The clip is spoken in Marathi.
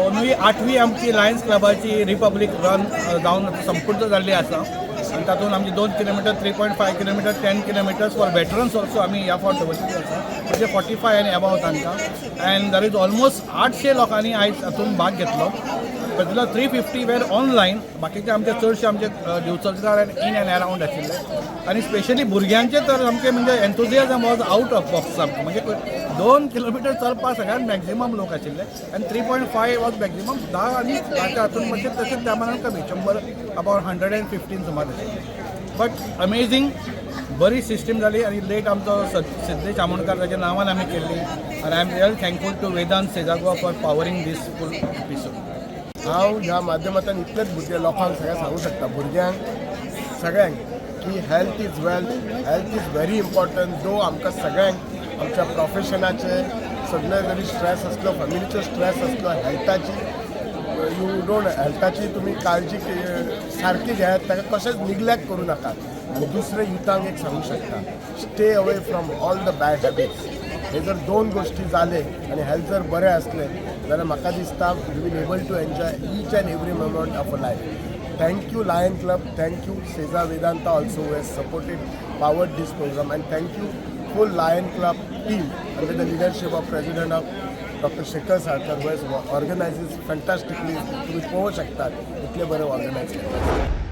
दोनूय 8वी आमची लायन्स क्लबाची रिपब्लीक रन जावन संपूर्ण जाल्ली आसा आनी तातूंत आमची 2 kilometre 3.5 kilometre 10 kilometres for veterans also आमी ह्या फावट दवरलेली आसा म्हणजे 45 एंड अबाव तांकां अँड दर इज ऑलमोस्ट 800 लोकांनी आयज हातूंत भाग घेतलो. पर्टिक्युलर 350 वेर ऑनलायन, बाकीचे आमचे चडशे आमचे दिवचलकार इन एंड अरावंड आशिल्ले आनी स्पेशली भुरग्यांचे तर सामके म्हणजे एन्थुजियाजम वॉज आउट ऑफ बॉक्स सामकें म्हणजे 2 किलोमिटर चलपाक सगळ्यात मॅक्झिमम लोक आशिल्ले आनी 3.5 वॉज मॅक्झिमम 10 आनी ताच्या हातूंत म्हणजे तशेंच त्या मानान कमी 100 अबावट 115 सुमार आशिल्ले. बट अमेझींग बरी सिस्टम जाली आनी लेट आमचो सिद्धेश आमोणकार ताच्या नांवान आमी केल्ली आनी I am really thankful to Vedant Sezago for powering this full episode. हांव ह्या माध्यमांतल्यान इतलेच भुरगे लोकांक सगळ्यांक सांगूंक शकता, भुरग्यांक सगळ्यांक की health is wealth, health is very important. दो आमकां सगळ्यांक आमच्या प्रोफेशनाचे सगळे जरी स्ट्रेस असलो, फॅमिलीचो स्ट्रेस असलो, हेल्थाची तुमी काळजी सारकी घेयात, ताका कशेंच निग्लेक्ट करूं नाका. आनी दुसरे युथांक एक सांगूंक शकता, stay away from all the bad habits. हे जर 2 गोष्टी जाले आनी हेल्थ जर बरें असले जाल्यार म्हाका दिसता you will able to enjoy each and every moment of a life. Thank you Lion Club, thank you Seza Vedanta also who has supported, powered this program, and thank you full Lion Club team under the leadership of President of Dr. Shekhar Sarkar who has organized this fantastically. तुम्ही पोवू शकतात इतले बरे ऑर्गनायज केले.